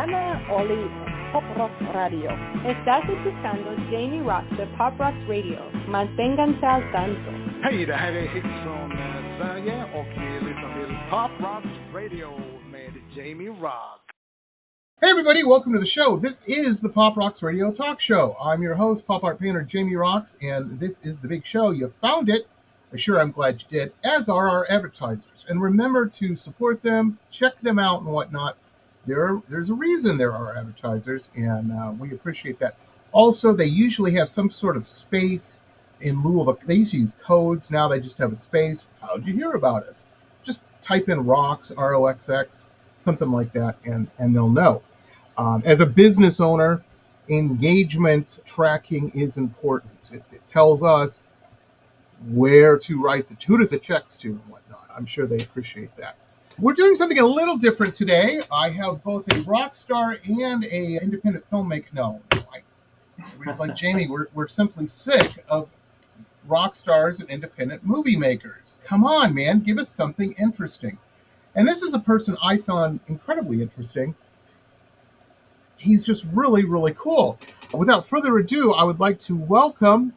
Ana Oli, Pop Roxx Radio. Estás escuchando Jamie Roxx de Pop Roxx Radio. Manténganse al tanto. Hej, det här är Hits från Sverige och vi lyssnar till Pop Roxx Radio med Jamie Roxx. Hey everybody, welcome to the show. This is the Pop Roxx Radio Talk Show. I'm your host, pop art painter Jamie Roxx, and this is the big show. You found it. Sure, I'm glad you did, as are our advertisers. And remember to support them, check them out and whatnot. There's a reason they're our advertisers, and we appreciate that. Also, they usually have some sort of space in lieu of they used to use codes. Now they just have a space. How'd you hear about us? Just type in Roxx, R-O-X-X, something like that, and they'll know. As a business owner, engagement tracking is important. It tells us where to write who does it checks to and whatnot. I'm sure they appreciate that. We're doing something a little different today. I have both a rock star and a independent filmmaker. No, it's like Jamie, we're simply sick of rock stars and independent movie makers. Come on, man, give us something interesting. And this is a person I found incredibly interesting. He's just really, really cool. Without further ado, I would like to welcome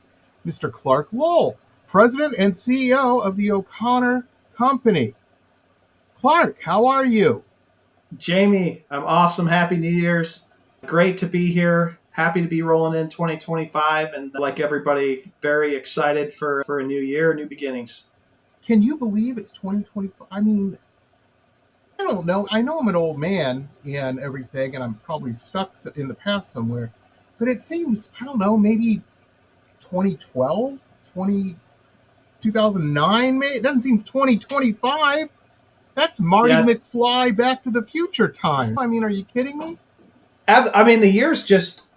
Mr. Clark Lowe, President and CEO of the O'Connor Company. Clark, how are you? Jamie, I'm awesome. Happy New Year's. Great to be here. Happy to be rolling in 2025. And like everybody, very excited for a new year, new beginnings. Can you believe it's 2025? I mean, I don't know. I know I'm an old man and everything, and I'm probably stuck in the past somewhere. But it seems, I don't know, maybe 2012, 2009, maybe? It doesn't seem 2025. That's Marty McFly Back to the Future time. I mean, are you kidding me? I mean, the years just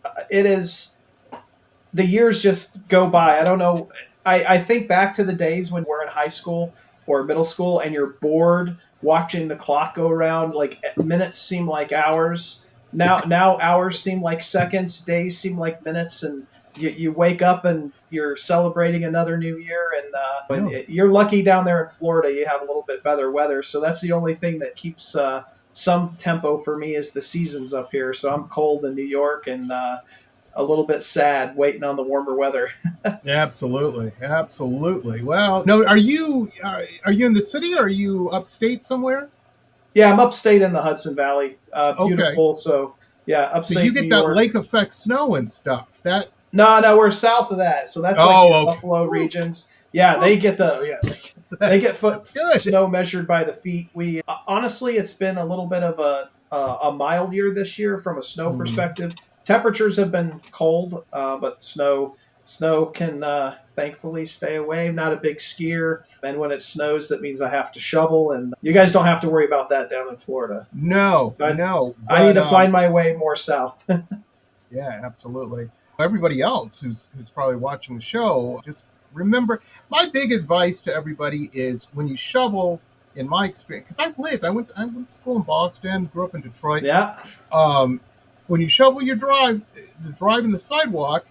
go by. I don't know. I think back to the days when we're in high school or middle school and you're bored watching the clock go around. Like minutes seem like hours. Now hours seem like seconds. Days seem like minutes. And you wake up and you're celebrating another new year. And you're lucky down there in Florida. You have a little bit better weather. So that's the only thing that keeps some tempo for me is the seasons up here. So I'm cold in New York and a little bit sad waiting on the warmer weather. Absolutely. Well, no, are you in the city or are you upstate somewhere? Yeah, I'm upstate in the Hudson Valley. Beautiful. Okay. So yeah, upstate. So you get New that York. lake effect snow and stuff. No, we're south of that. So that's the Buffalo regions. Yeah, they get snow measured by the feet. We honestly, it's been a little bit of a mild year this year from a snow perspective. Temperatures have been cold, but snow can thankfully stay away. I'm not a big skier, and when it snows, that means I have to shovel. And you guys don't have to worry about that down in Florida. No. I need to find my way more south. Yeah, absolutely. Everybody else who's probably watching the show, just remember, my big advice to everybody is when you shovel, in my experience, because I went to school in Boston, grew up in Detroit. Yeah. When you shovel your drive in the sidewalk,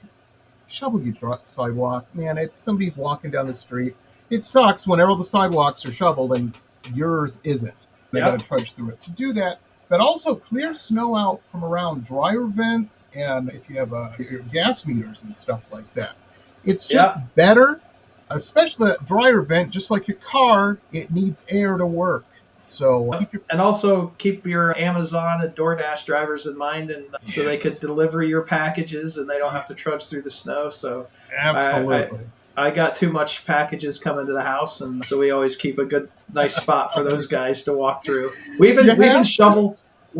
shovel your sidewalk, man. Somebody's walking down the street. It sucks when all the sidewalks are shoveled and yours isn't. They got to trudge through it. To do that, but also clear snow out from around dryer vents and if you have your gas meters and stuff like that. It's just better, especially that dryer vent, just like your car, it needs air to work. So also keep your Amazon and DoorDash drivers in mind, and so they could deliver your packages and they don't have to trudge through the snow. So absolutely. I got too much packages coming to the house, and so we always keep a nice spot for those guys to walk through. We even shovel a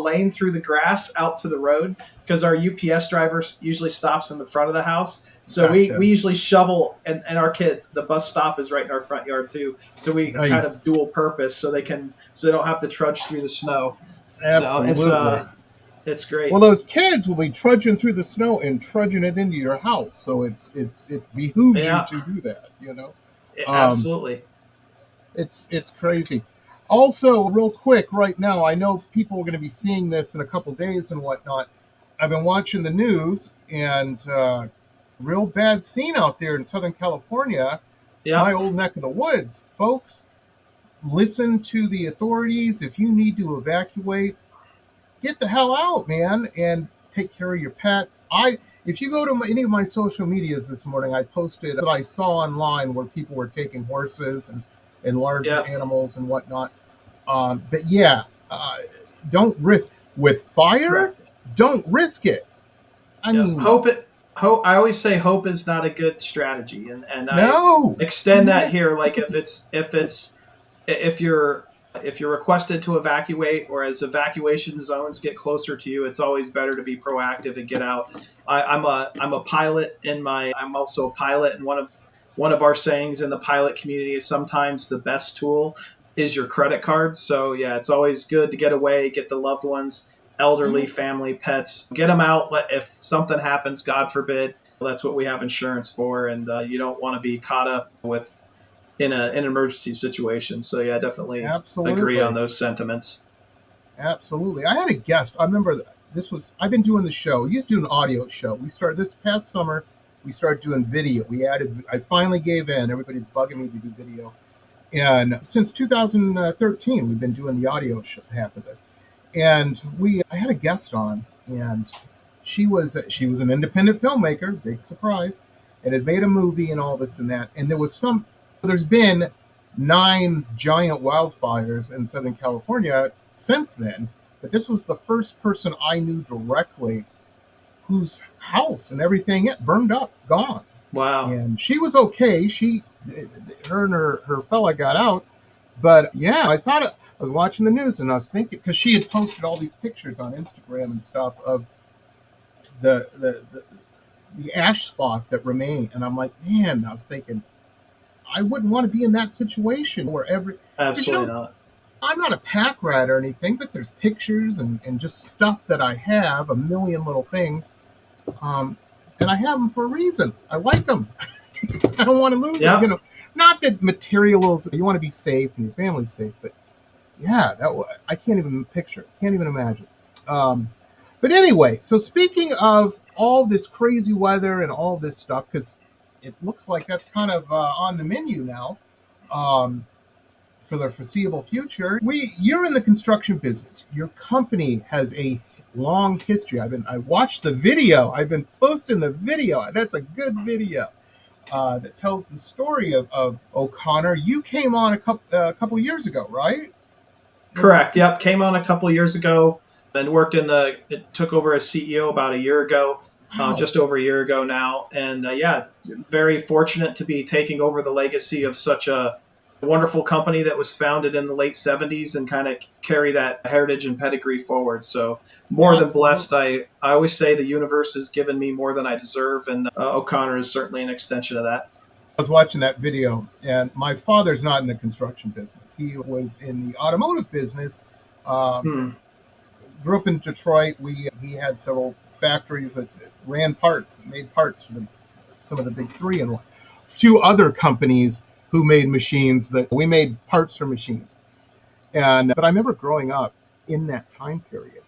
lane through the grass out to the road because our UPS driver usually stops in the front of the house. So we usually shovel, and the bus stop is right in our front yard too. So we kind of dual purpose, so they don't have to trudge through the snow. Absolutely. So it's great. Well, those kids will be trudging through the snow and trudging it into your house. So it behooves you to do that, you know? Absolutely. It's crazy. Also, real quick, right now, I know people are going to be seeing this in a couple days and whatnot. I've been watching the news, and real bad scene out there in Southern California, my old neck of the woods, folks. listen to the authorities. If you need to evacuate, get the hell out, man, and take care of your pets. If you go to any of my social medias this morning, I posted that I saw online where people were taking horses and larger Yeah. animals and whatnot. But yeah, don't risk with fire. Correct. Don't risk it. I Yeah. mean, Hope. I always say hope is not a good strategy, and I no. extend that here. Like if you're requested to evacuate, or as evacuation zones get closer to you, it's always better to be proactive and get out. I'm a pilot I'm also a pilot, and one of our sayings in the pilot community is sometimes the best tool is your credit card. So yeah, it's always good to get away, get the loved ones, elderly, family, pets, get them out. If something happens, God forbid, that's what we have insurance for, and you don't want to be caught up with in an emergency situation. So yeah, definitely agree on Absolutely. those sentiments. Absolutely. I had a guest. I remember I've been doing the show. We used to do an audio show. We started this past summer. We started doing video. I finally gave in. Everybody bugging me to do video. And since 2013, we've been doing the audio half of this. And I had a guest on, and she was an independent filmmaker, big surprise, and had made a movie and all this and that. And there's been 9 giant wildfires in Southern California since then, but this was the first person I knew directly whose house and everything it burned up, gone. Wow. And she was okay. Her and her fella got out. But yeah, I was watching the news and I was thinking, because she had posted all these pictures on Instagram and stuff of the ash spot that remained. And I'm like, man, I was thinking, I wouldn't want to be in that situation where Absolutely not. I'm not a pack rat or anything, but there's pictures and just stuff that I have, a million little things. And I have them for a reason. I like them. I don't want to lose them. Not that materials, you want to be safe and your family's safe, but yeah, I can't even picture, can't even imagine. But anyway, so speaking of all this crazy weather and all this stuff, because it looks like that's kind of on the menu now for the foreseeable future. You're in the construction business. Your company has a long history. I watched the video. I've been posting the video. That's a good video that tells the story of O'Connor. You came on a couple years ago, right? Correct. Yep. Came on a couple of years ago and took over as CEO about a year ago, Wow. just over a year ago now. And yeah, very fortunate to be taking over the legacy of such a wonderful company that was founded in the late 70s and kind of carry that heritage and pedigree forward. So more than blessed. I always say the universe has given me more than I deserve, and O'Connor is certainly an extension of that. I was watching that video, and my father's not in the construction business. He was in the automotive business. Grew up in Detroit. He had several factories that ran parts, that made parts for some of the big three, and 2 other companies who made machines that we made parts for machines. But I remember growing up in that time period.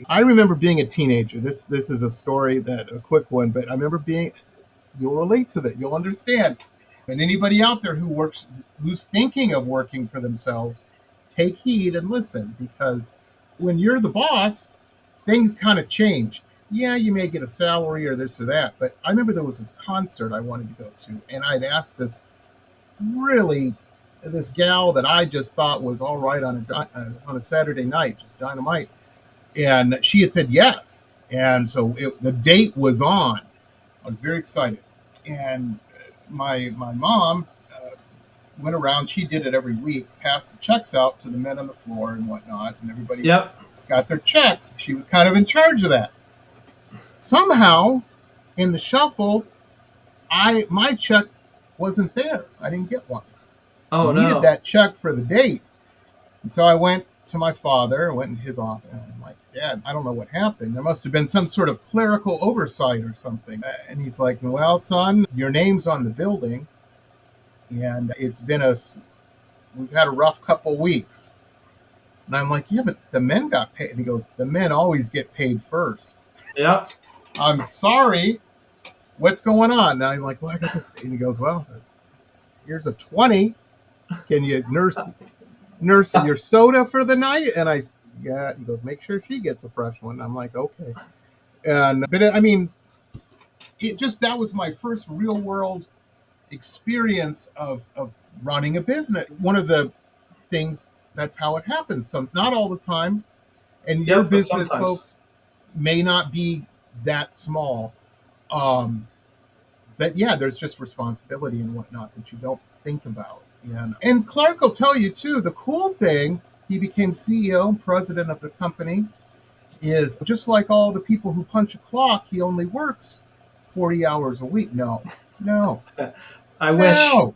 I remember being a teenager. This is a story a quick one, but I remember you'll relate to that. You'll understand. And anybody out there who's thinking of working for themselves, take heed and listen, because when you're the boss, things kind of change. Yeah, you may get a salary or this or that, but I remember there was this concert I wanted to go to, and I'd asked this gal that I just thought was all right on a Saturday night, just dynamite, and she had said yes, and so the date was on. I was very excited, and my mom went around. She did it every week, passed the checks out to the men on the floor and whatnot, and everybody got their checks. She was kind of in charge of that. Somehow, in the shuffle, my check wasn't there. I didn't get one. Oh, I needed that check for the date. And so I went to my father, went in his office, and I'm like, Dad, I don't know what happened. There must have been some sort of clerical oversight or something. And he's like, well, son, your name's on the building, and we've had a rough couple weeks. And I'm like, yeah, but the men got paid. And he goes, the men always get paid first. Yeah. I'm sorry. What's going on? And I'm like, well, I got this. And he goes, well, here's a 20. Can you nurse nurse, your soda for the night? And yeah, he goes, make sure she gets a fresh one. I'm like, okay. But I mean, that was my first real world experience of running a business. One of the things, that's how it happens. Not all the time. And your Yep, but business sometimes. folks may not be that small. Um, but yeah, there's just responsibility and whatnot that you don't think about. And Clark will tell you too, the cool thing, he became CEO and president of the company, is just like all the people who punch a clock, he only works 40 hours a week. No, I wish. no.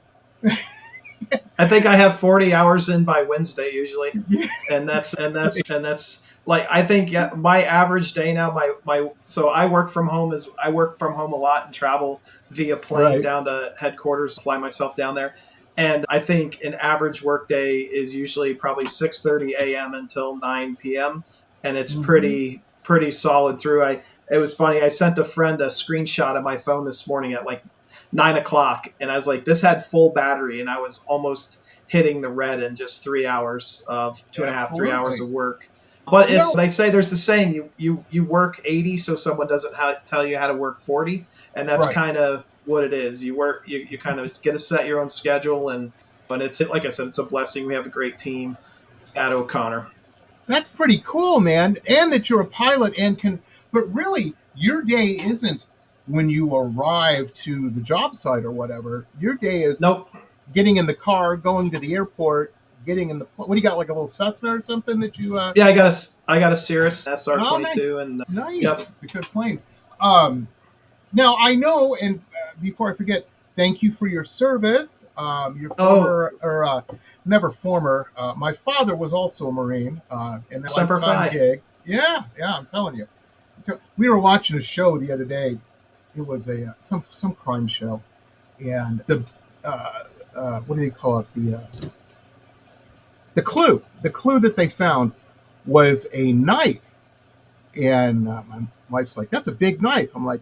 I think I have 40 hours in by Wednesday usually, Yeah, and exactly. that's like I think yeah, my average day now. My so I work from home a lot and travel via plane Right. down to headquarters, fly myself down there, and I think an average work day is usually probably 6:30 a.m. until 9 p.m. and it's Mm-hmm. pretty solid through. It was funny. I sent a friend a screenshot of my phone this morning at like 9 o'clock, and I was like, this had full battery, and I was almost hitting the red in just 3 hours of 2.5, 3 hours Absolutely. of work. But it's No. they say there's the saying you work 80 so someone doesn't tell you how to work 40, and that's Right. kind of what it is. You kind of get to set your own schedule, and it's like I said, it's a blessing. We have a great team at O'Connor. That's pretty cool, man. And that you're a pilot and but really, your day isn't when you arrive to the job site or whatever. Your day is Nope. getting in the car, going to the airport, getting in the, what do you got, like a little Cessna or something that you, Yeah, I got a Cirrus oh, nice. SR-22, and Nice. yep. It's a good plane. Um, Now, I know, and before I forget, thank you for your service. Your Oh, former, or never former, my father was also a Marine in a Semper lifetime Fi. gig. Yeah, yeah, I'm telling you. We were watching a show the other day. It was some crime show, and uh, what do they call it? The clue that they found was a knife, and my wife's like, "That's a big knife." I'm like,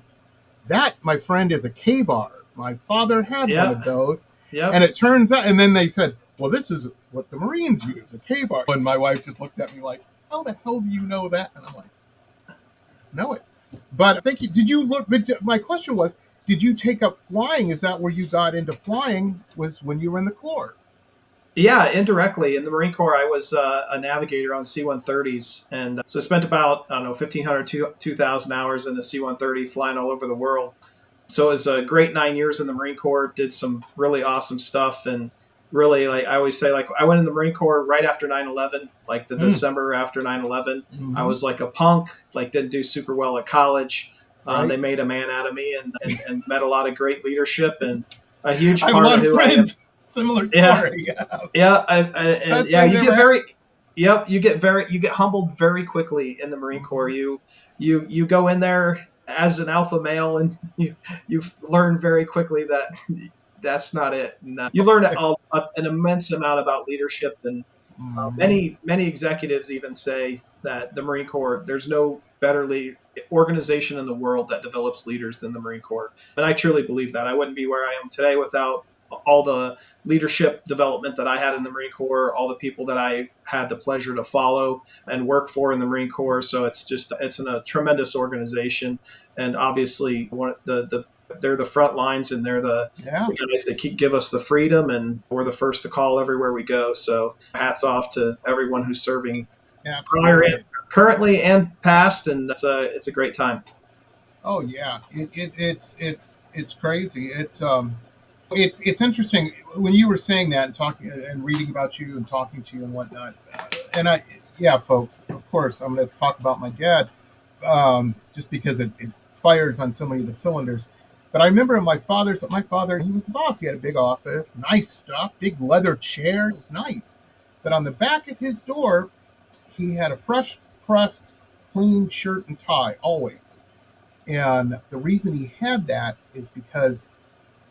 that, my friend, is a K-bar. My father had one of Yep. those. And Yep. it turns out, and then they said, well, this is what the Marines use, a K-bar. And my wife just looked at me like, how the hell do you know that? And I'm like, let's know it. But thank you. Did you look, but my question was, did you take up flying? Is that where you got into flying, was when you were in the Corps? Yeah, indirectly in the Marine Corps, I was a navigator on C-130s, and so I spent about I don't know 1,500 to 2,000 hours in the C-130 flying all over the world. So it was a great 9 years in the Marine Corps. Did some really awesome stuff, and really like I always say, like I went in the Marine Corps right after 9/11, like the Mm. December after 9/11. I Mm-hmm. was like a punk, like didn't do super well at college. Right? They made a man out of me, and met a lot of great leadership, and a huge I have a part lot of of who I am. friends. Similar Yeah, story. Yeah. yeah, and Best yeah, thing you get ever happened. very, yep, you get humbled very quickly in the Marine Corps. Mm-hmm. You go in there as an alpha male, and you learn very quickly that that's not it. And, you learn an immense amount about leadership, and Mm-hmm. many executives even say that the Marine Corps, there's no better organization in the world that develops leaders than the Marine Corps, and I truly believe that. I wouldn't be where I am today without all the leadership development that I had in the Marine Corps, all the people that I had the pleasure to follow and work for in the Marine Corps. So it's a tremendous organization, and obviously they're the front lines, and they're Yeah, the guys that give us the freedom, and we're the first to call everywhere we go. So hats off to everyone who's serving prior, absolutely. currently, and past, and it's a great time. Oh yeah, it's crazy. It's interesting when you were saying that and talking and reading about you and talking to you and whatnot. And yeah, folks, of course, I'm going to talk about my dad, just because it fires on so many of the cylinders. But I remember my father, he was the boss. He had a big office, nice stuff, big leather chair. It was nice. But on the back of his door, he had a fresh pressed, clean shirt and tie always. And the reason he had that is because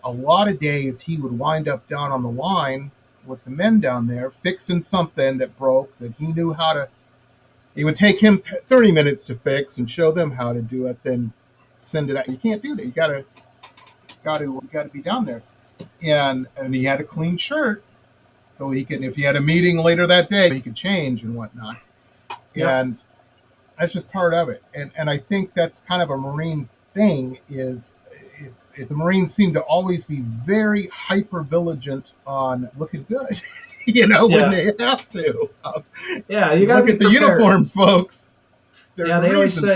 a lot of days he would wind up down on the line with the men down there fixing something that broke that he knew how to. It would take him 30 minutes to fix and show them how to do it, then send it out. You can't do that. You got to be down there. And he had a clean shirt. So he can, if he had a meeting later that day, he could change and whatnot. Yep. And that's just part of it. And I think that's kind of a Marine thing is the Marines seem to always be very hyper vigilant on looking good, when they have to. Yeah, you You got to look be at the prepared. uniforms, folks. There's Yeah, a they always reason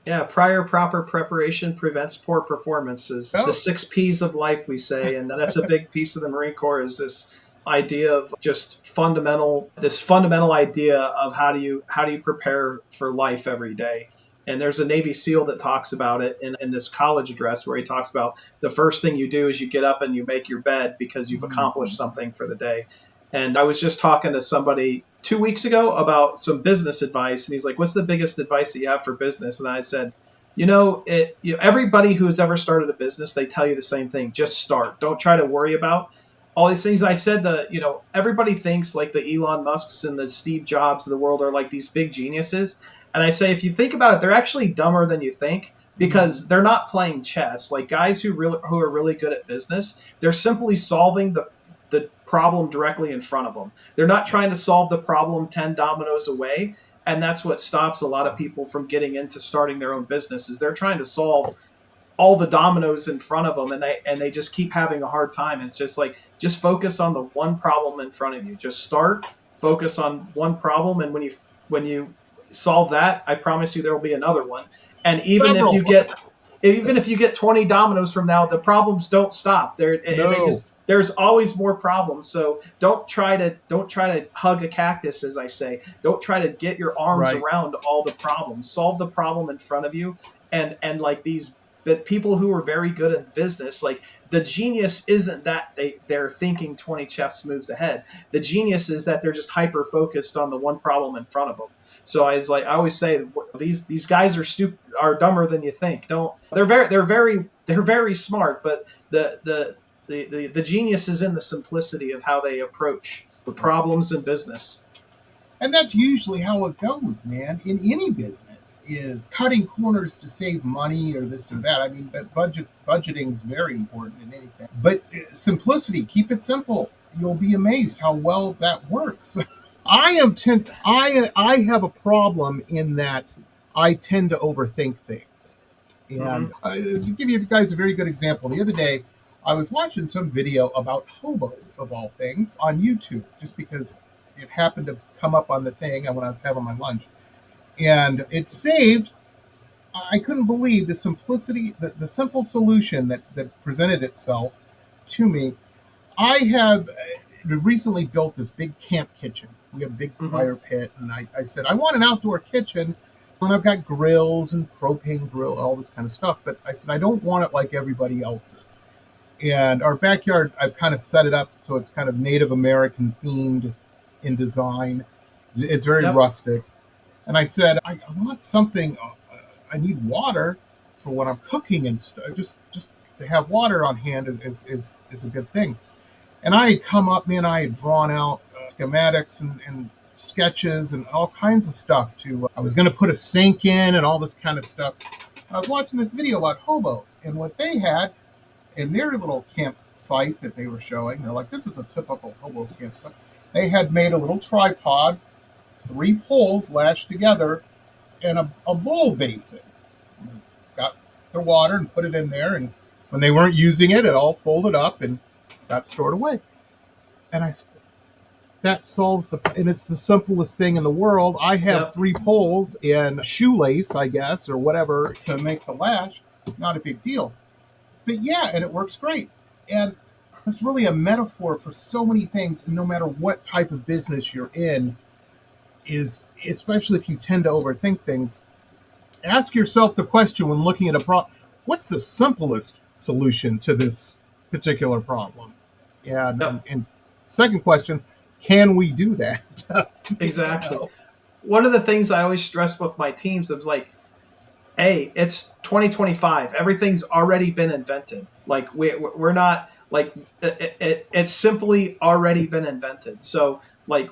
say, for prior proper preparation prevents poor performance is the Oh. 6 P's of life, we say. And that's a big piece of the Marine Corps is this idea of just fundamental idea of how do you prepare for life every day. And there's a Navy SEAL that talks about it in this college address where he talks about the first thing you do is you get up and you make your bed because you've accomplished something for the day. And I was just talking to somebody 2 weeks ago about some business advice. And he's like, what's the biggest advice that you have for business? And I said, everybody who's ever started a business, they tell you the same thing. Just start. Don't try to worry about all these things. I said that, everybody thinks like the Elon Musks and the Steve Jobs of the world are like these big geniuses. And I say, if you think about it, they're actually dumber than you think because they're not playing chess. Like guys who are really good at business, they're simply solving the problem directly in front of them. They're not trying to solve the problem 10 dominoes away. And that's what stops a lot of people from getting into starting their own business is they're trying to solve all the dominoes in front of them and they just keep having a hard time. And it's just like, just focus on the one problem in front of you. Just start, focus on one problem. And when you solve that, I promise you there will be another one. And even if you get 20 dominoes from now, the problems don't stop. There's always more problems. So don't try to hug a cactus, as I say. Don't try to get your arms around all the problems. Solve the problem in front of you. And like these people who are very good at business, like the genius isn't that they're thinking 20 chess moves ahead. The genius is that they're just hyper focused on the one problem in front of them. So I always say these guys are dumber than you think. They're very smart, but the genius is in the simplicity of how they approach the problems in business. And that's usually how it goes, man. In any business, is cutting corners to save money or this or that. I mean, budgeting is very important in anything. But simplicity, keep it simple. You'll be amazed how well that works. I have a problem in that I tend to overthink things. And I'll give you guys a very good example. The other day, I was watching some video about hobos, of all things, on YouTube, just because it happened to come up on the thing when I was having my lunch. And it saved, I couldn't believe the simplicity, the simple solution that presented itself to me. I have recently built this big camp kitchen. We have a big fire pit, and I said, I want an outdoor kitchen. And I've got grills and propane grill, all this kind of stuff. But I said, I don't want it like everybody else's. And our backyard, I've kind of set it up so it's kind of Native American themed in design. It's very rustic. And I said, I want something, I need water for when I'm cooking and stuff. Just to have water on hand is a good thing. And I had come up, I had drawn out schematics and sketches and all kinds of stuff I was going to put a sink in and all this kind of stuff. I was watching this video about hobos and what they had in their little campsite that they were showing. They're like, this is a typical hobo campsite. They had made a little tripod, 3 poles lashed together, and a bowl basin. Got their water and put it in there, and when they weren't using it, it all folded up and got stored away. And I said, that solves and it's the simplest thing in the world. I have 3 poles and a shoelace, I guess, or whatever to make the lash. Not a big deal. But yeah, and it works great. And it's really a metaphor for so many things, and no matter what type of business you're in, especially if you tend to overthink things, ask yourself the question when looking at a problem, what's the simplest solution to this particular problem? And second question, can we do that? Exactly. One of the things I always stress with my teams is like, hey, it's 2025. Everything's already been invented. Like we're not like it's simply already been invented. So like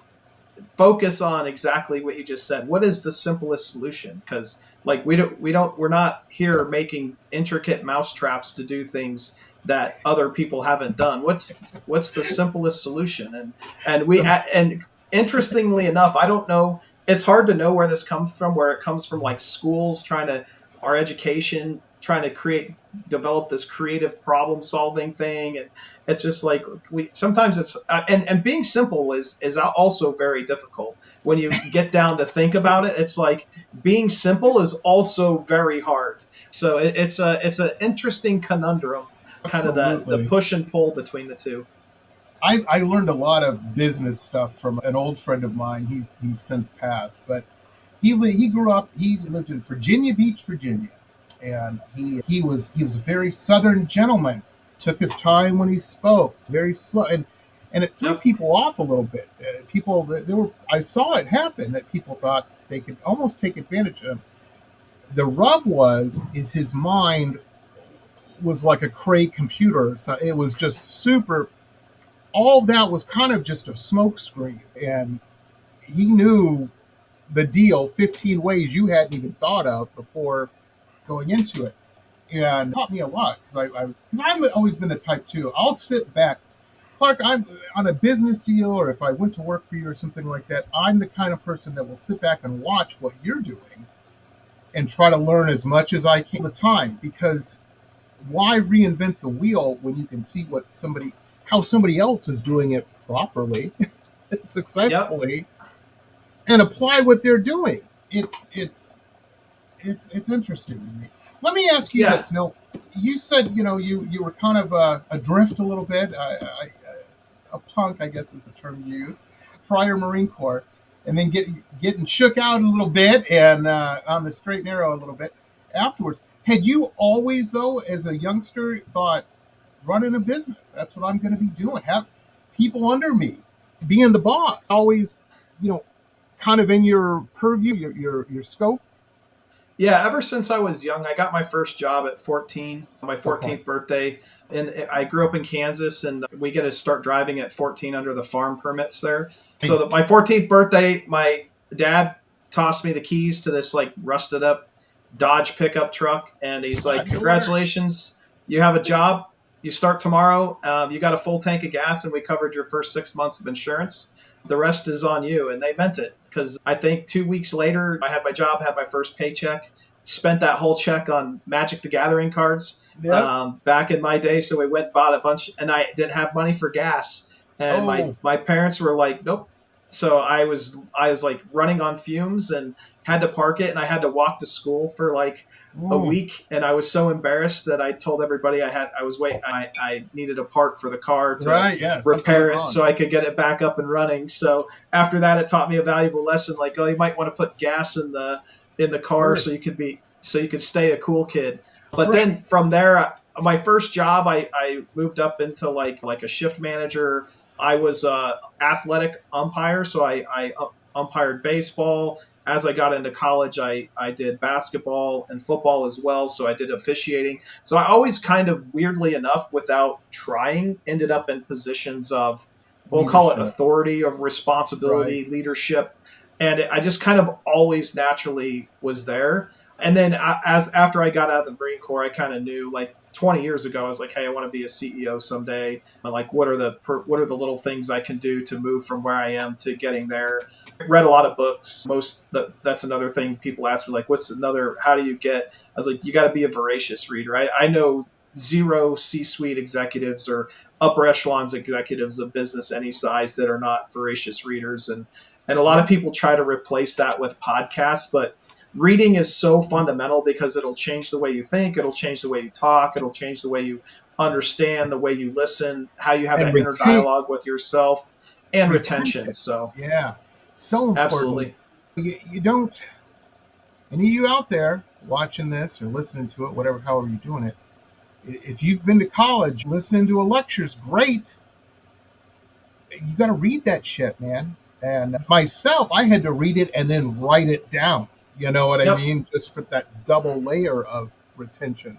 focus on exactly what you just said. What is the simplest solution? Because Like we're not here making intricate mousetraps to do things that other people haven't done. What's the simplest solution? And interestingly enough, I don't know. It's hard to know where this comes from. Where it comes from, like schools trying to our education trying to develop this creative problem solving thing, and it's just like we sometimes it's and being simple is also very difficult when you get down to think about it. It's like being simple is also very hard. So it's an interesting conundrum, kind of the push and pull between the two. I learned a lot of business stuff from an old friend of mine. He's since passed, but he lived in Virginia Beach, Virginia, and he was a very Southern gentleman. Took his time when he spoke, very slow, and it threw people off a little bit. I saw it happen that people thought they could almost take advantage of him. The rub is his mind was like a Cray computer, so it was just super. All of that was kind of just a smoke screen, and he knew the deal 15 ways you hadn't even thought of before going into it, and it taught me a lot because I've always been the type too. I'll sit back, Clark. I'm on a business deal, or if I went to work for you or something like that. I'm the kind of person that will sit back and watch what you're doing and try to learn as much as I can all the time, because why reinvent the wheel when you can see how somebody else is doing it properly, successfully, and apply what they're doing. It's interesting to me. Let me ask you this. Now, you said you were kind of adrift a little bit. A punk, I guess, is the term you use. Prior Marine Corps, and then getting shook out a little bit and on the straight and narrow a little bit afterwards. Had you always, though, as a youngster, thought running a business, that's what I'm going to be doing, have people under me, being the boss, always, kind of in your purview, your scope? Yeah, ever since I was young, I got my first job at 14, my 14th birthday. And I grew up in Kansas, and we get to start driving at 14 under the farm permits there. Nice. So my 14th birthday, my dad tossed me the keys to this like rusted up Dodge pickup truck. And he's like, congratulations, you have a job. You start tomorrow. You got a full tank of gas, and we covered your first 6 months of insurance. The rest is on you. And they meant it, because I think 2 weeks later, I had my job, had my first paycheck, spent that whole check on Magic the Gathering cards back in my day. So we went and bought a bunch, and I didn't have money for gas. And my parents were like, nope. So I was like running on fumes and had to park it, and I had to walk to school for like a week, and I was so embarrassed that I told everybody I needed a part for the car to repair it so I could get it back up and running. So after that, it taught me a valuable lesson, like, you might want to put gas in the car so you could stay a cool kid. But then from there, my first job, I moved up into like a shift manager. I was a athletic umpire, so I umpired baseball. As I got into college, I did basketball and football as well, so I did officiating. So I always kind of, weirdly enough, without trying, ended up in positions of, we'll call it authority, of responsibility, leadership. And I just kind of always naturally was there. And then after I got out of the Marine Corps, I kind of knew, like 20 years ago, I was like, hey, I want to be a CEO someday. And like, what are the little things I can do to move from where I am to getting there? I read a lot of books. That's another thing people ask me, like, how do you get? I was like, you got to be a voracious reader. I know zero C-suite executives or upper echelons executives of business any size that are not voracious readers. And a lot of people try to replace that with podcasts, but reading is so fundamental, because it'll change the way you think, it'll change the way you talk, it'll change the way you understand, the way you listen, how you have that inner dialogue with yourself, and retention. So so important. Absolutely. You don't, any of you out there watching this or listening to it, however you're doing it, if you've been to college, listening to a lecture's great. You got to read that shit, man. And myself, I had to read it and then write it down. You know what I mean? Just for that double layer of retention.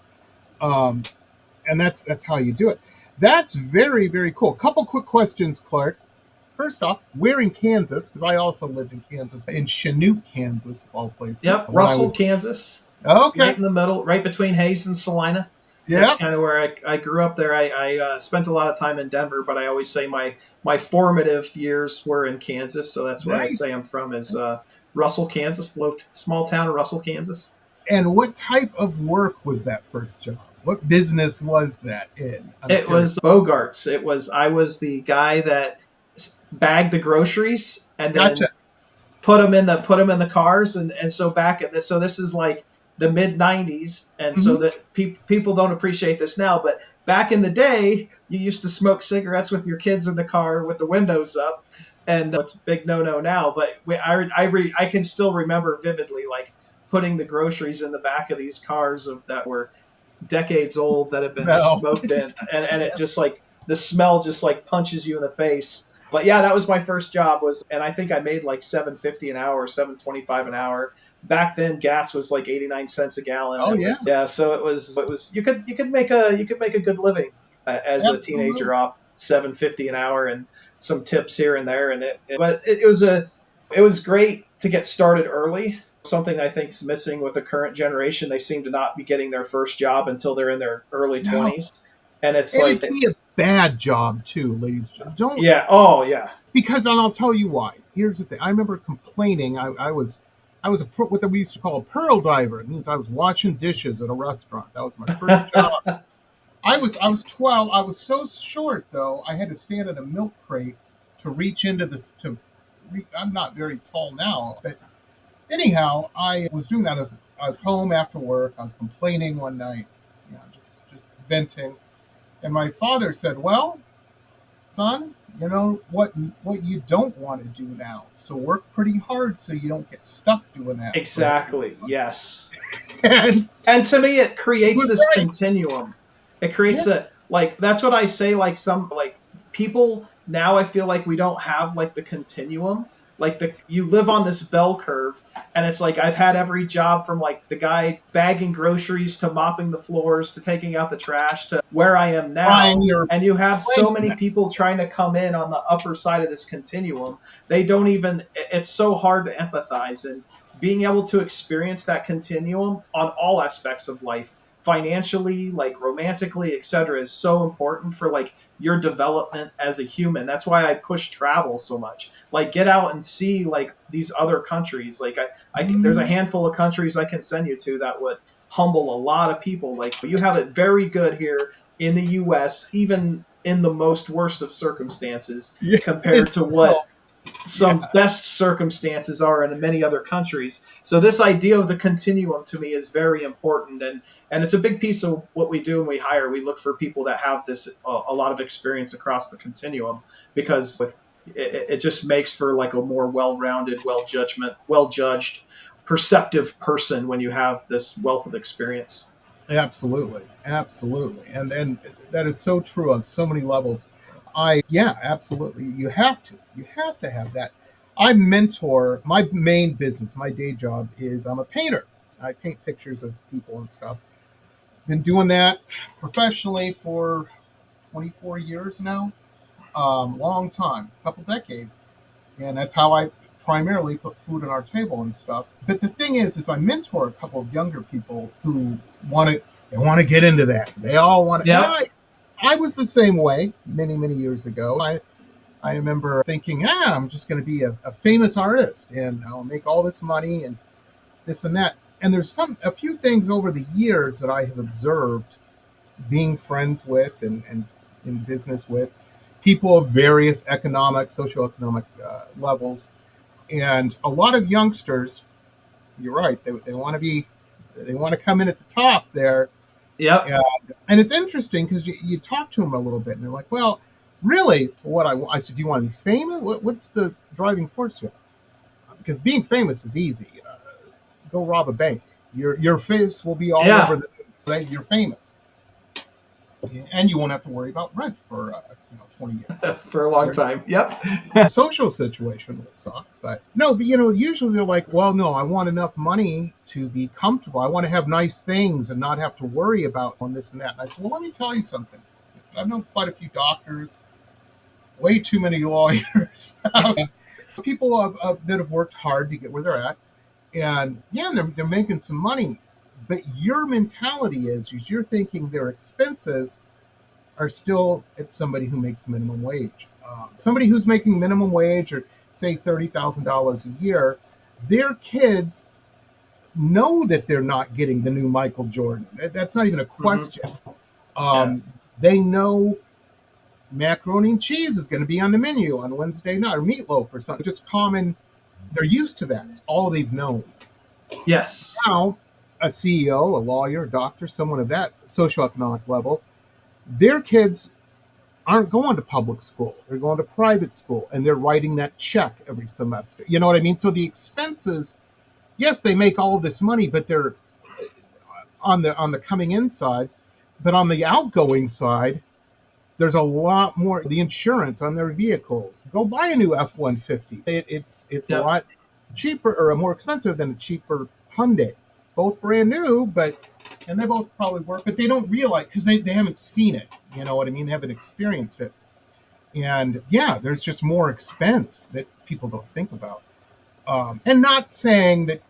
And that's how you do it. That's very, very cool. Couple quick questions, Clark, first off, where in Kansas? Because I also lived in Kansas, in Chinook, Kansas, of all places. Yep, when I Russell, was Kansas, okay. right in the middle, right between Hayes and Salina. That's Yeah, kind of where I grew up there. I spent a lot of time in Denver, but I always say my formative years were in Kansas, so that's where I say nice. I'm from is Russell, Kansas, small town of Russell, Kansas. And what type of work was that first job? What business was that in? I'm It curious. was Bogarts. I was the guy that bagged the groceries and Gotcha. then put them in the cars, and so back at this, so this is like the mid 90s, and so Hmm. that people don't appreciate this now, but back in the day you used to smoke cigarettes with your kids in the car with the windows up, and it's a big no now, but I can still remember vividly like putting the groceries in the back of these cars that were decades old that have been Smell. smoked in, and Yeah. it just like the smell just like punches you in the face. But yeah, that was my first job and I think I made like 7.50 an hour, 7.25 an hour. Back then gas was like 89 cents a gallon. Oh It yeah, was, yeah, so it was you could make a good living as a absolutely. teenager off 7.50 an hour and some tips here and there, and it was great to get started early. Something I think is missing with the current generation. They seem to not be getting their first job until they're in their early No, 20s. And it's and it like, can be a bad job too, ladies. Don't yeah, oh, yeah. because, and I'll tell you why. Here's the thing. I remember complaining. I was what we used to call a pearl diver. It means I was washing dishes at a restaurant. That was my first job. I was 12. I was so short though. I had to stand in a milk crate to reach into this I'm not very tall now, but anyhow, I was doing that as I was home after work. I was complaining one night, just venting, and my father said, "Well, son, you know what you don't want to do now. So work pretty hard so you don't get stuck doing that for a long Exactly. Yes. time." And And to me, it he creates was this right. continuum. It Yeah. creates like, that's what I say, like like people now, I feel like we don't have like the continuum. Like you live on this bell curve, and it's like I've had every job from like the guy bagging groceries to mopping the floors to taking out the trash to where I am Brian, now. you're And you have so playing many that. people trying to come in on the upper side of this continuum. They don't even, it's so hard to empathize. And being able to experience that continuum on all aspects of life, financially, like romantically, etc., is so important for like your development as a human. That's why I push travel so much. Like get out and see like these other countries. Like there's a Mhm. handful of countries I can send you to that would humble a lot of people. Like you have it very good here in the US, even in the most worst of circumstances, Yeah, compared it's to what still, some yeah, best circumstances are in many other countries. So this idea of the continuum to me is very important, and it's a big piece of what we do when we hire. We look for people that have this a lot of experience across the continuum, because it just makes for like a more well-rounded, well judged, perceptive person when you have this wealth of experience. absolutely, absolutely, and that is so true on so many levels. Yeah, absolutely. You have to have that. I mentor. My main business, my day job is I'm a painter. I paint pictures of people and stuff. Been doing that professionally for 24 years now. Long time, a couple decades, and that's how I primarily put food on our table and stuff. But the thing is I mentor a couple of younger people who want to they want to get into that. They all want to, and Yep. I was the same way many years ago. I remember thinking, I'm just going to be a famous artist and I'll make all this money and this and that. And there's a few things over the years that I have observed being friends with and in business with people of various economic, socioeconomic levels. And a lot of youngsters, you're right, they want to come in at the top there. Yep. And it's interesting because you talk to them a little bit and they're like, well, really, what I said, do you want to be famous? What's the driving force here? Because being famous is easy. Go rob a bank. Your face will be all over Yeah. the say you're famous, and you won't have to worry about rent for 20 years. For a long time. Yep. Social situation will suck, but no, but usually they're like, well, no, I want enough money to be comfortable. I want to have nice things and not have to worry about on this and that. And I said, well, let me tell you something. I said, I've known quite a few doctors, way too many lawyers. People that have worked hard to get where they're at, and yeah, they're making some money. But your mentality is you're thinking their expenses are still at somebody who makes minimum wage. Somebody who's making minimum wage, or say $30,000 a year, their kids know that they're not getting the new Michael Jordan. That's not even a question. They know macaroni and cheese is going to be on the menu on Wednesday night, or meatloaf or something. Just common. They're used to that. It's all they've known. Yes. Now, a CEO, a lawyer, a doctor, someone of that socioeconomic level, their kids aren't going to public school. They're going to private school, and they're writing that check every semester. You know what I mean? So the expenses, yes, they make all of this money, but they're on the coming in side. But on the outgoing side, there's a lot more. The insurance on their vehicles. Go buy a new F-150. It's a lot cheaper or more expensive than a cheaper Hyundai. Both brand new, and they both probably work, but they don't realize because they haven't seen it. You know what I mean? They haven't experienced it. And yeah, there's just more expense that people don't think about. And not saying that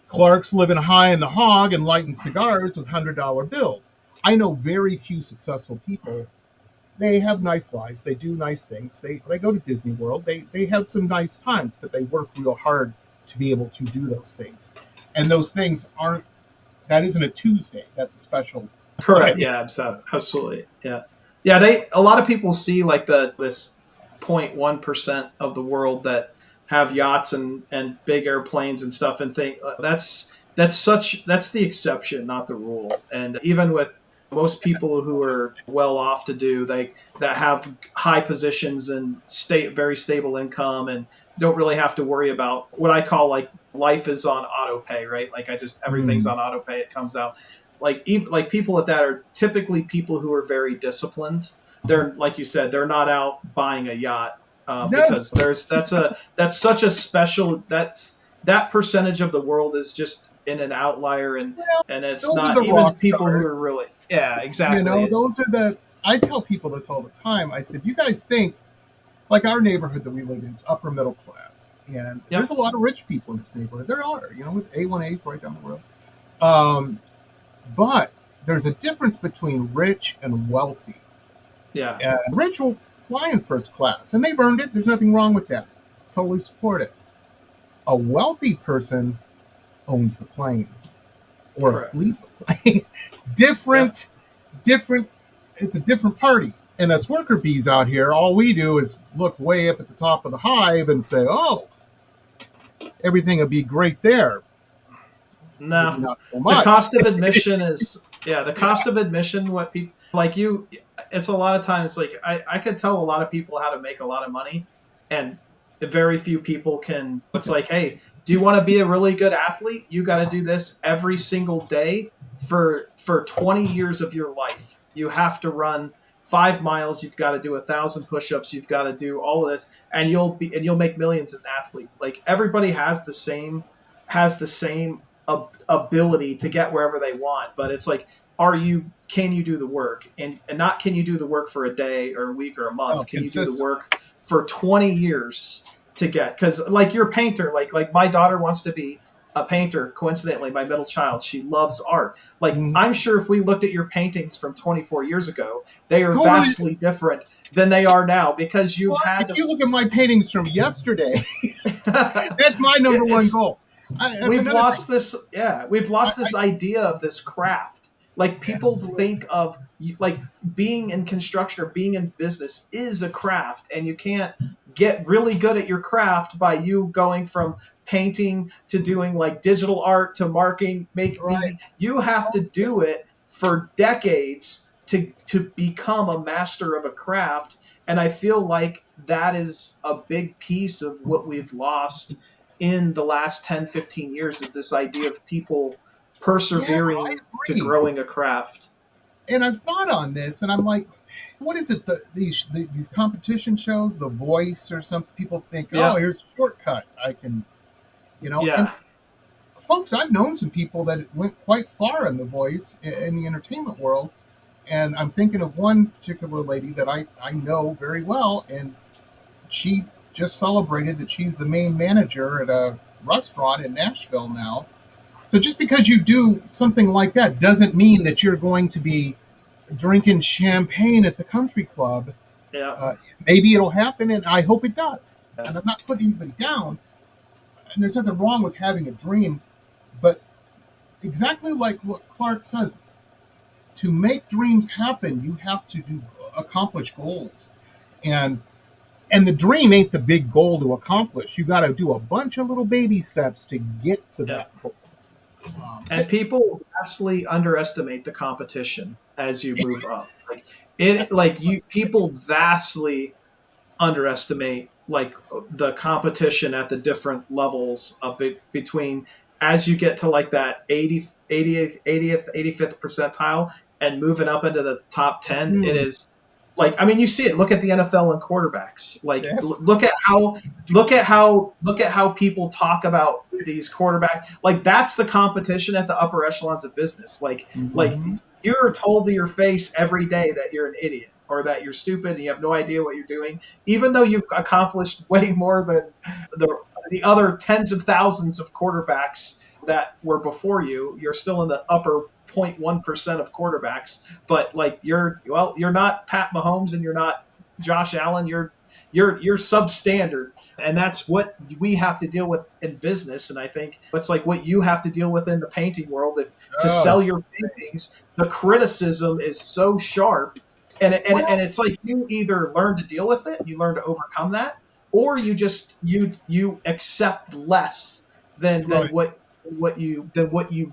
Clark's living high in the hog and lighting cigars with $100 bills. I know very few successful people. They have nice lives. They do nice things. They go to Disney World. They have some nice times, but they work real hard to be able to do those things. And those things that isn't a Tuesday. That's a special. Correct. Yeah, absolutely. Yeah. Yeah. A lot of people see like this 0.1% of the world that have yachts and big airplanes and stuff and think that's the exception, not the rule. And even with most people who are well off to do, that have high positions and very stable income and don't really have to worry about what I call like life is on auto pay, right? Like everything's on auto pay. It comes out even like people at that are typically people who are very disciplined. They're, like you said, they're not out buying a yacht because that's such a special, that percentage of the world is just in an outlier, and it's not even people who are really, exactly. You know, those are I tell people this all the time. I said, you guys think, like our neighborhood that we live in is upper middle class, and there's a lot of rich people in this neighborhood. There are, with A1As right down the road. But there's a difference between rich and wealthy. Yeah. And rich will fly in first class, and they've earned it. There's nothing wrong with that. Totally support it. A wealthy person owns the plane, or Correct. a fleet of planes. different. It's a different party. And us worker bees out here, all we do is look way up at the top of the hive and say, "Oh, everything will be great there." No, maybe not so much. The cost of admission is the cost of admission. What people like you, it's a lot of times like I could tell a lot of people how to make a lot of money, and very few people can. It's like, hey, do you want to be a really good athlete? You got to do this every single day for 20 years of your life. You have to run 5 miles. You've got to do 1,000 push-ups. You've got to do all of this, and you'll make millions as an athlete. Like everybody has the same ability to get wherever they want, but it's like, can you do the work, and not can you do the work for a day or a week or a month? Can you do the work for 20 years to get? Because like you're a painter, like my daughter wants to be a painter. Coincidentally, my middle child, she loves art. Like I'm sure if we looked at your paintings from 24 years ago, they are vastly different than they are now, because you if you look at my paintings from yesterday, that's my number one goal. We've lost this idea of this craft. Like people think of like being in construction or being in business is a craft, and you can't get really good at your craft by you going from painting to doing like digital art to marketing. You have to do it for decades to become a master of a craft. And I feel like that is a big piece of what we've lost in the last 10, 15 years, is this idea of people persevering to growing a craft. And I've thought on this, and I'm like, what is it? These competition shows, The Voice or something, people think, oh, here's a shortcut. I can, And folks, I've known some people that went quite far in The Voice in the entertainment world, And I'm thinking of one particular lady that I know very well, and she just celebrated that she's the main manager at a restaurant in Nashville now. So just because you do something like that doesn't mean that you're going to be drinking champagne at the country club. Yeah. Uh, Maybe it'll happen, and I hope it does. And I'm not putting anybody down. And there's nothing wrong with having a dream, but exactly like what Clark says, to make dreams happen, you have to accomplish goals, and and the dream ain't the big goal to accomplish. You got to do a bunch of little baby steps to get to Yeah. that goal. And people vastly underestimate the competition as you move up. People vastly underestimate like the competition at the different levels of it between as you get to like that 80th 85th percentile and moving up into the top 10. It is like, I mean, you see it. Look at the NFL and quarterbacks. Like, Yes. look at how people talk about these quarterbacks. Like, that's the competition at the upper echelons of business. Like Mhm. you're told to your face every day that you're an idiot or that you're stupid and you have no idea what you're doing, even though you've accomplished way more than the other tens of thousands of quarterbacks that were before you. You're still in the upper 0.1% of quarterbacks, but like you're not Pat Mahomes and you're not Josh Allen. You're substandard, and that's what we have to deal with in business. And I think it's like what you have to deal with in the painting world. If to Oh, sell your paintings, the criticism is so sharp, and well, it's like you either learn to deal with it, you learn to overcome that, or you just you accept less than right. what you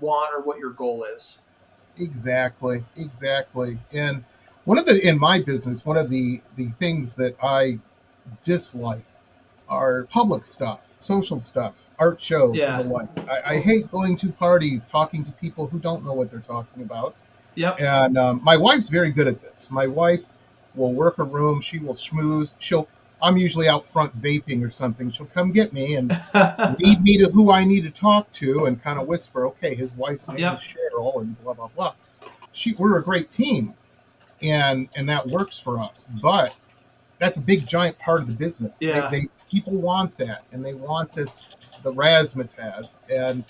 want or what your goal is. Exactly, exactly. And in my business, one of the things that I dislike are public stuff, social stuff, art shows, and the Yeah. like. I hate going to parties, talking to people who don't know what they're talking about. Yep. And my wife's very good at this. My wife will work a room. She will schmooze. I'm usually out front vaping or something. She'll come get me and lead me to who I need to talk to and kind of whisper, okay, his wife's name is Yep. Cheryl and blah, blah, blah. We're a great team, and that works for us. But that's a big, giant part of the business. Yeah. People want that, and they want the razzmatazz. And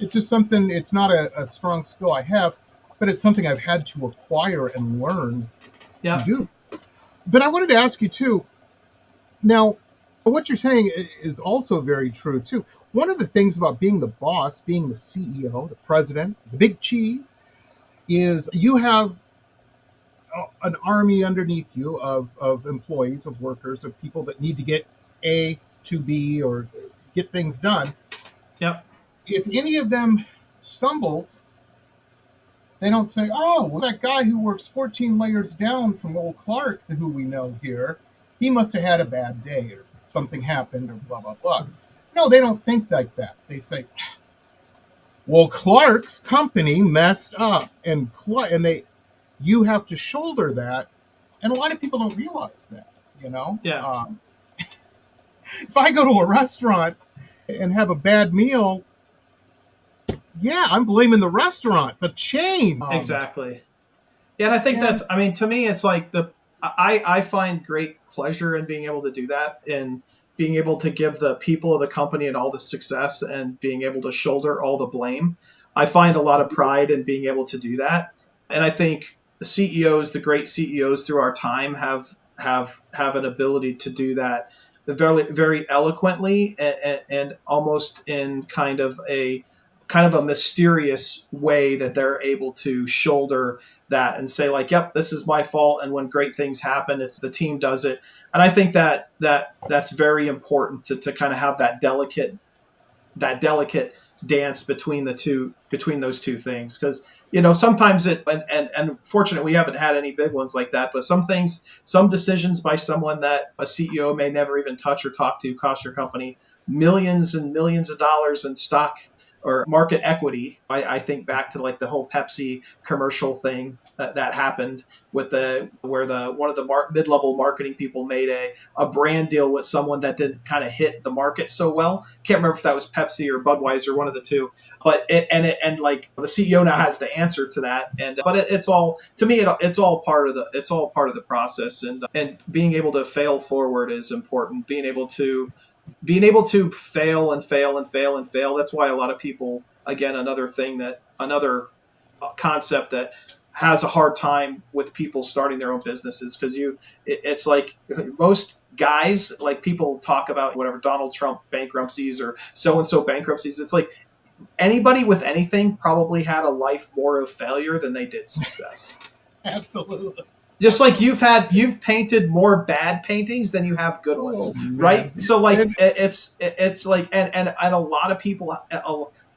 it's just something, it's not a strong skill I have, but it's something I've had to acquire and learn to Yep. do. But I wanted to ask you too. Now, what you're saying is also very true too. One of the things about being the boss, being the CEO, the president, the big cheese, is you have an army underneath you of employees, of workers, of people that need to get A to B or get things done. Yep. If any of them stumbles, they don't say, oh, well, that guy who works 14 layers down from old Clark, who we know here, he must have had a bad day or something happened or blah, blah, blah. No, they don't think like that. They say, well, Clark's company messed up, you have to shoulder that. And a lot of people don't realize that, you know? Yeah. If I go to a restaurant and have a bad meal, yeah, I'm blaming the restaurant, the chain. Exactly. Yeah, and I think And that's, I mean, to me, it's like I find great pleasure in being able to do that and being able to give the people of the company and all the success and being able to shoulder all the blame. I find a lot of pride in being able to do that. And I think the great CEOs through our time have an ability to do that very, very eloquently and almost in kind of a mysterious way that they're able to shoulder that and say like, yep, this is my fault. And when great things happen, it's the team does it. And I think that's very important to kind of have that delicate dance between those two things. Cause sometimes and fortunately we haven't had any big ones like that, but some decisions by someone that a CEO may never even touch or talk to cost your company millions and millions of dollars in stock or market equity. I think back to like the whole Pepsi commercial thing that happened with one of the mid-level marketing people made a brand deal with someone that didn't kind of hit the market so well. Can't remember if that was Pepsi or Budweiser, one of the two. But like the CEO now has to answer to that. But it's all, to me, it's all part of the process. And being able to fail forward is important. Being able to fail and fail and fail and fail. That's why a lot of people, again, another concept that has a hard time with people starting their own businesses, because it's like most guys, like people talk about whatever Donald Trump bankruptcies or so-and-so bankruptcies. It's like anybody with anything probably had a life more of failure than they did success. Absolutely. Just like you've painted more bad paintings than you have good ones, right? So like it's like, and a lot of people,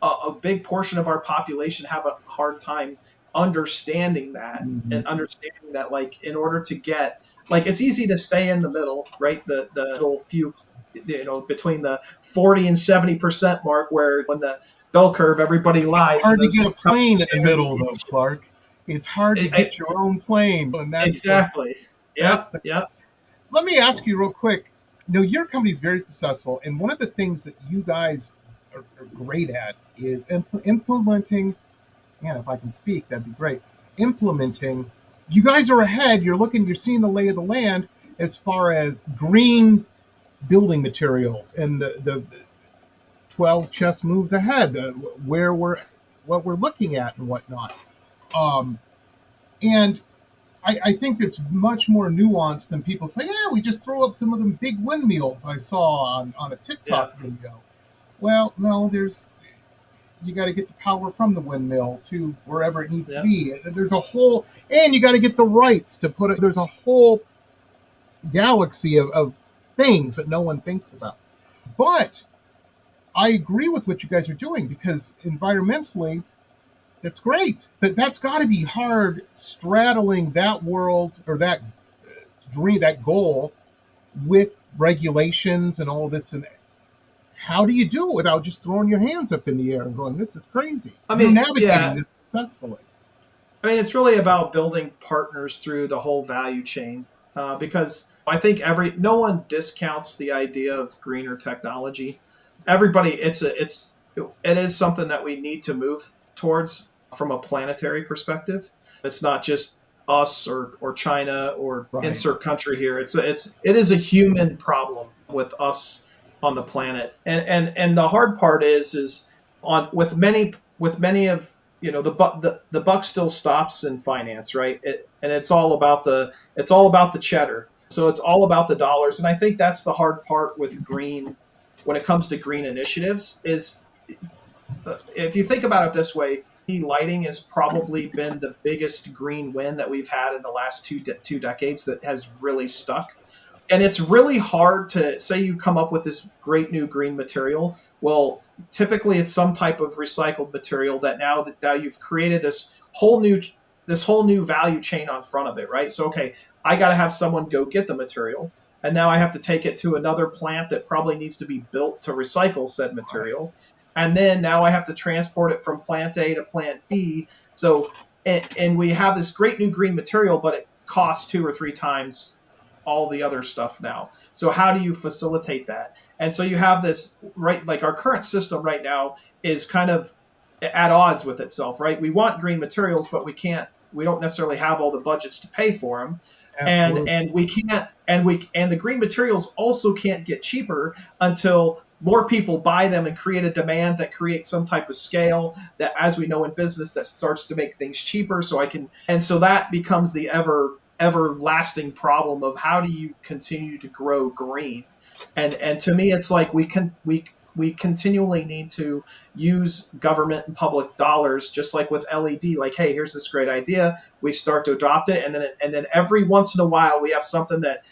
a big portion of our population have a hard time understanding that, and understanding that, like, in order to get, like, it's easy to stay in the middle, right? The little few, between the 40 and 70% mark, where when the bell curve, everybody lies. It's hard to get a plane in the middle, though, Clark. It's hard to get your own plane. And that's exactly. Yeah. Let me ask you real quick. Your company is very successful, and one of the things that you guys are great at is implementing. Man, if I can speak, that'd be great. Implementing. You guys are ahead. You're seeing the lay of the land as far as green building materials, and the 12 chess moves ahead, what we're looking at and whatnot. And I think that's much more nuanced than people say, yeah, we just throw up some of them big windmills I saw on a TikTok video. Well, no, you got to get the power from the windmill to wherever it needs to be. There's and you got to get the rights to put it. There's a whole galaxy of things that no one thinks about. But I agree with what you guys are doing, because environmentally, that's great. But that's got to be hard, straddling that world or that dream, that goal, with regulations and all this. And how do you do it without just throwing your hands up in the air and going, "This is crazy"? You're navigating this successfully. I mean, it's really about building partners through the whole value chain, because I think no one discounts the idea of greener technology. Everybody, it is something that we need to move towards from a planetary perspective. It's not just us or China or insert country here. It is a human problem with us on the planet. And the hard part is with many of, the buck still stops in finance, right? And it's all about the cheddar. So it's all about the dollars. And I think that's the hard part with green, when it comes to green initiatives, is if you think about it this way, lighting has probably been the biggest green win that we've had in the last two decades that has really stuck. And it's really hard to say you come up with this great new green material. Well, typically it's some type of recycled material that now you've created this whole new value chain on front of it, right? So, okay, I got to have someone go get the material, and now I have to take it to another plant that probably needs to be built to recycle said material. And then now I have to transport it from plant A to plant B. So, and we have this great new green material, but it costs 2 or 3 times all the other stuff now. So how do you facilitate that? And so you have this, right? Like our current system right now is kind of at odds with itself, right? We want green materials, but we don't necessarily have all the budgets to pay for them. Absolutely. And the green materials also can't get cheaper until more people buy them and create a demand that creates some type of scale that, as we know in business, that starts to make things cheaper. So that becomes the everlasting problem of how do you continue to grow green? And to me, it's like we continually need to use government and public dollars, just like with LED. Like, hey, here's this great idea. We start to adopt it, and then every once in a while we have something that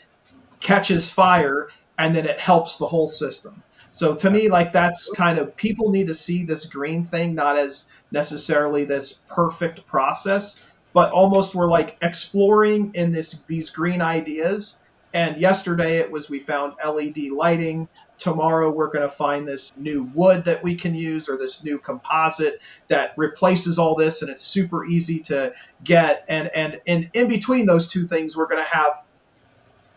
catches fire, and then it helps the whole system. So to me, like, that's kind of, people need to see this green thing not as necessarily this perfect process, but almost we're like exploring in these green ideas. And yesterday we found LED lighting. tomorrow we're going to find this new wood that we can use, or this new composite that replaces all this, and it's super easy to get. And in between those two things, we're going to have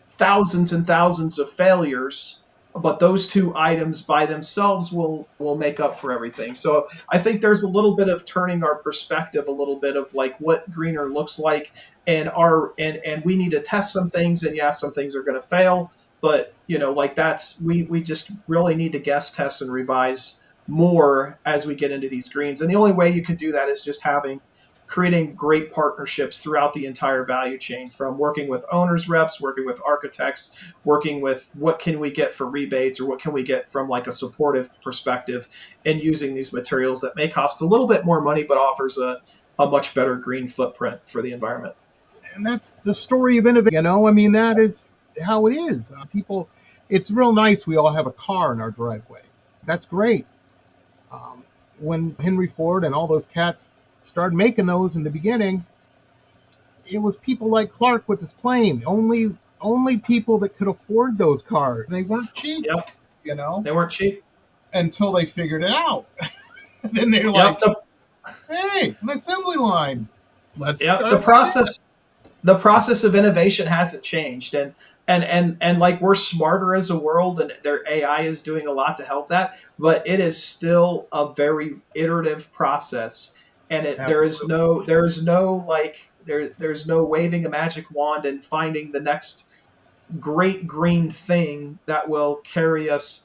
thousands and thousands of failures, but those two items by themselves will make up for everything. So I think there's a little bit of turning our perspective, a little bit of like what greener looks like, and we need to test some things, and yeah, some things are going to fail, but like we just really need to guess, test, and revise more as we get into these greens. And the only way you can do that is just creating great partnerships throughout the entire value chain, from working with owners reps, working with architects, working with what can we get for rebates, or what can we get from like a supportive perspective, and using these materials that may cost a little bit more money, but offers a much better green footprint for the environment. And that's the story of innovation. I mean, that is how it is. People, it's real nice. We all have a car in our driveway. That's great. When Henry Ford and all those cats started making those in the beginning, it was people like Clark with his plane. Only people that could afford those cars. They weren't cheap. Yep. They weren't cheap until they figured it out. Then they're like, "Hey, an assembly line. Let's start the process of innovation hasn't changed, and like we're smarter as a world, and their AI is doing a lot to help that, but it is still a very iterative process. And there's no waving a magic wand and finding the next great green thing that will carry us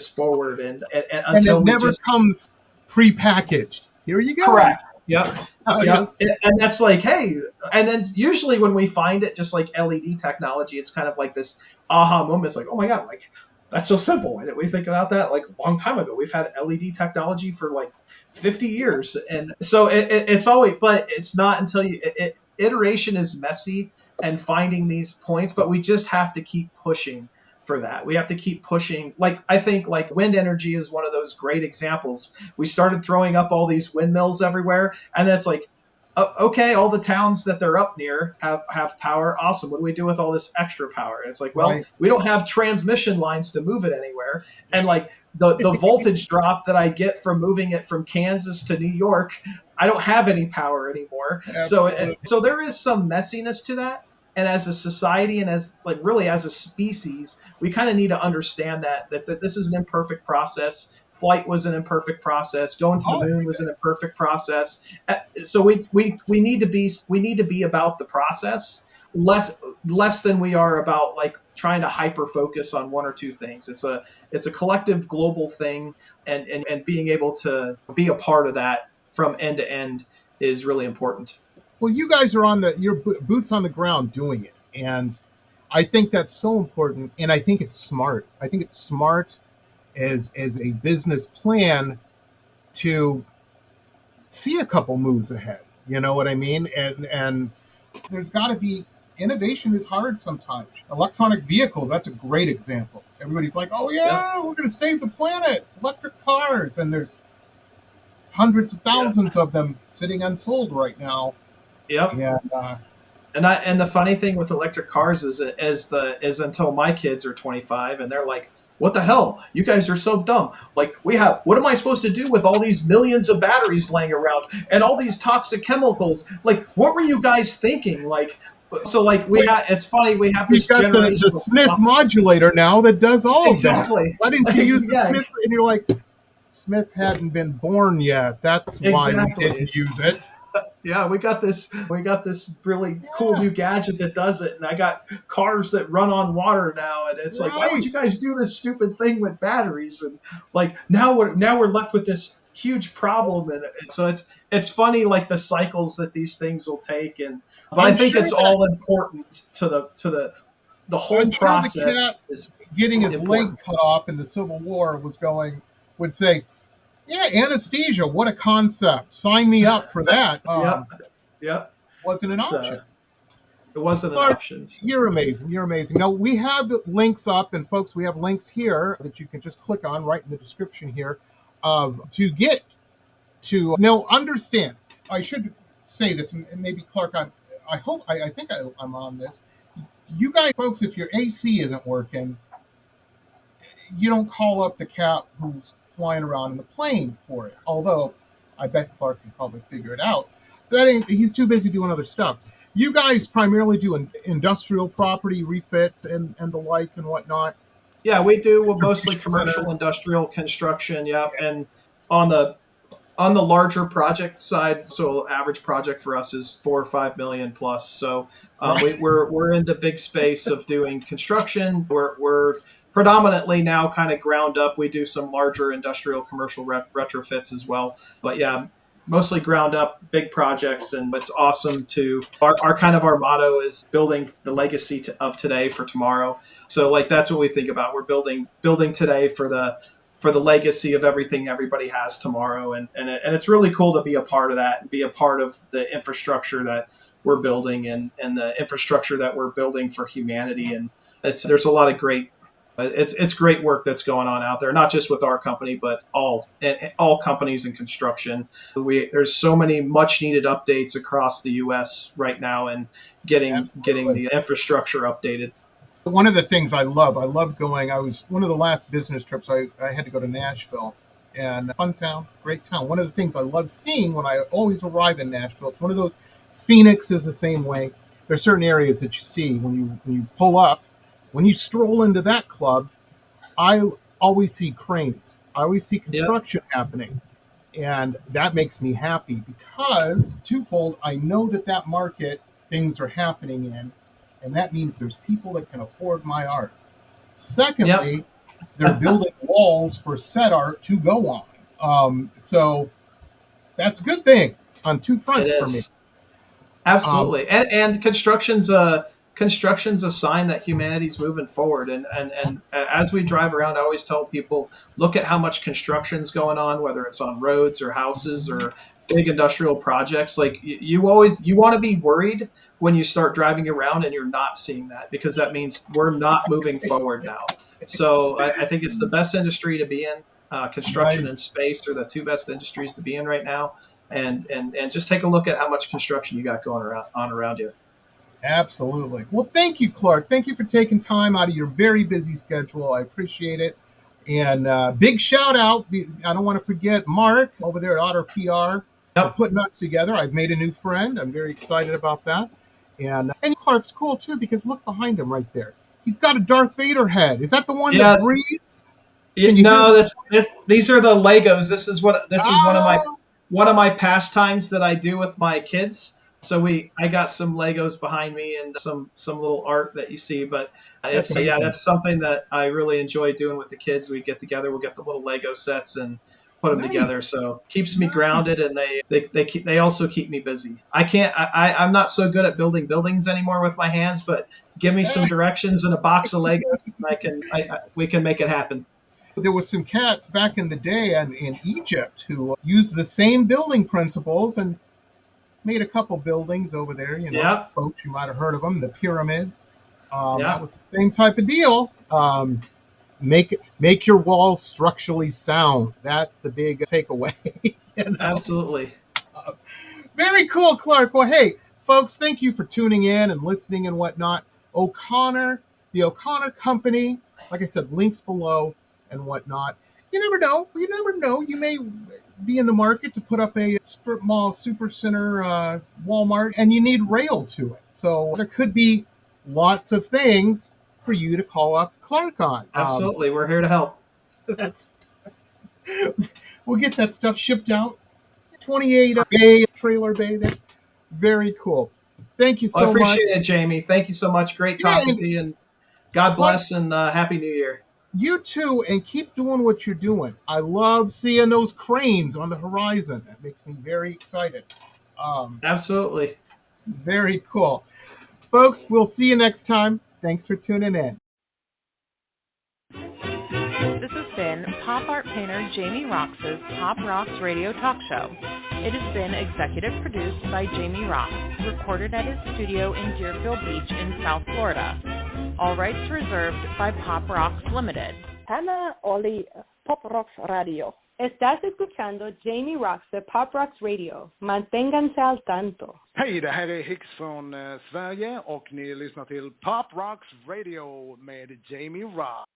forward. And until it never comes prepackaged. Here you go. Correct. Yep. Yep. And that's like, hey, and then usually when we find it, just like LED technology, it's kind of like this aha moment. It's like, oh my God, like that's so simple. Why didn't we think about that like a long time ago? We've had LED technology for like 50 years. And so it's always, but it's not until iteration is messy and finding these points, but we just have to keep pushing for that. We have to keep pushing. Like, I think like wind energy is one of those great examples. We started throwing up all these windmills everywhere, and then it's like, okay, all the towns that they're up near have power. Awesome. What do we do with all this extra power? And it's like, well, we don't have transmission lines to move it anywhere. And like the voltage drop that I get from moving it from Kansas to New York, I don't have any power anymore. So there is some messiness to that. And as a society, and as like really as a species, we kind of need to understand that this is an imperfect process. Flight was an imperfect process. Going to the moon was an imperfect process. So we need to be about the process less than we are about like trying to hyper focus on one or two things. It's a collective global thing, and being able to be a part of that from end to end is really important. Well, you guys are your boots on the ground doing it. And I think that's so important. And I think it's smart. I think it's smart as a business plan to see a couple moves ahead. You know what I mean? And there's got to be, innovation is hard sometimes. Electronic vehicles, that's a great example. Everybody's like, oh yeah, we're going to save the planet. Electric cars. And there's hundreds of thousands of them sitting unsold right now. Yep. And the funny thing with electric cars is until my kids are 25 and they're like, what the hell? You guys are so dumb. Like, what am I supposed to do with all these millions of batteries laying around and all these toxic chemicals? Like, what were you guys thinking? Like, so like it's funny, we have this generation. We've got the Smith modulator now that does all of that. Why didn't you use the Smith? And you're like, Smith hadn't been born yet. That's why we didn't use it. Yeah, we got this really cool new gadget that does it, and I got cars that run on water now, and it's like, why would you guys do this stupid thing with batteries? And like now we're left with this huge problem, and so it's funny like the cycles that these things will take, but I think it's all important to the whole process. The cat is getting his leg cut off in the Civil War would say, yeah, anesthesia, what a concept. Sign me up for that. Yep. Wasn't an option. It wasn't an option. You're amazing. You're amazing. Now, we have the links up, and folks, we have links here that you can just click on right in the description here to get to understand. I should say this, and maybe Clark, I think I'm on this. You guys, folks, if your AC isn't working, you don't call up the cat who's flying around in the plane for it. Although I bet Clark can probably figure it out. He's too busy doing other stuff. You guys primarily do industrial property refits and the like and whatnot. Yeah, we do mostly Distribution commercial, centers. industrial construction. Yeah, and on the larger project side, so average project for us is 4 or 5 million plus. So Right. we're in the big space of doing construction. We're predominantly now kind of ground up. We do some larger industrial commercial retrofits as well. But yeah, mostly ground up big projects, and it's awesome to our kind of our motto is building the legacy of today for tomorrow. So like that's what we think about. We're building today for the legacy of everything everybody has tomorrow, and it's really cool to be a part of that and be a part of the infrastructure that we're building and the infrastructure that we're building for humanity. And there's a lot of it's great work that's going on out there, not just with our company, but all companies in construction. There's so many much needed updates across the U.S. right now, and getting Absolutely. the infrastructure updated. One of the things I love going, I was one of the last business trips I had to go to Nashville, and fun town, great town. One of the things I love seeing when I always arrive in Nashville, it's one of those, Phoenix is the same way. There's certain areas that you see when you pull up, when you stroll into that club, I always see cranes. I always see Yeah. construction happening. And that makes me happy because twofold, I know that market things are happening in, and that means there's people that can afford my art. Yep. Secondly, they're building walls for set art to go on. So that's a good thing on two It fronts for me. is. Um, Absolutely. And construction's a sign that humanity's moving forward. And as we drive around, I always tell people, look at how much construction's going on, whether it's on roads or houses or big industrial projects. Like you want to be worried when you start driving around and you're not seeing that, because that means we're not moving forward now. So I think it's the best industry to be in. Construction and nice. space are the two best industries to be in right now. And just take a look at how much construction you got going around you. Absolutely. Well, thank you, Clark. Thank you for taking time out of your very busy schedule. I appreciate it. And big shout out. I don't want to forget Mark over there at Otter PR for Yep. putting us together. I've made a new friend. I'm very excited about that. And Clark's cool too because look behind him right there. He's got a Darth Vader head. Is that the one that Yeah. breathes? Can you hear No, the? these are the Legos. This is Oh, one of my pastimes that I do with my kids. So I got some Legos behind me and some little art that you see, but that's yeah, amazing. that's something that I really enjoy doing with the kids. We get together, we'll get the little Lego sets and put them together. Nice. So keeps me Nice. grounded, and they also keep me busy. I'm not so good at building buildings anymore with my hands, but give me some directions and a box of Legos, and we can make it happen. There was some cats back in the day in Egypt who used the same building principles and made a couple buildings over there. Yeah, Folks, you might have heard of them, the pyramids. That yeah. was the same type of deal. Make your walls structurally sound. That's the big takeaway. you know. Absolutely. Very cool, Clark. Well, hey, folks, thank you for tuning in and listening and whatnot. O'Connor, the O'Connor Company, like I said, links below and whatnot. You never know. You never know. You may be in the market to put up a strip mall, super center, Walmart, and you need rail to it. So there could be lots of things for you to call up Clark on. Absolutely. We're here to help. That's we'll get that stuff shipped out. 28 bay trailer bay. That's very cool. Thank you Well, I so much. appreciate it, Jamie. Thank you so much. Great Yeah, talking and to you, and God Clark, bless, and Happy New Year. you too, and keep doing what you're doing. I love seeing those cranes on the horizon. That makes me very excited. Um, Absolutely. very cool. Folks, we'll see you next time. Thanks for tuning in. This has been pop art painter Jamie Roxx's Pop Rocks Radio Talk Show. It has been executive produced by Jamie Roxx, recorded at his studio in Deerfield Beach in South Florida. All rights reserved by Pop Rocks Limited. Hannah Oli, Pop Rocks Radio. Estás escuchando Jamie Roxx de Pop Rocks Radio. Manténganse al tanto. Hej, det här är Hicks från Sverige och ni lyssnar till Pop Rocks Radio med Jamie Roxx.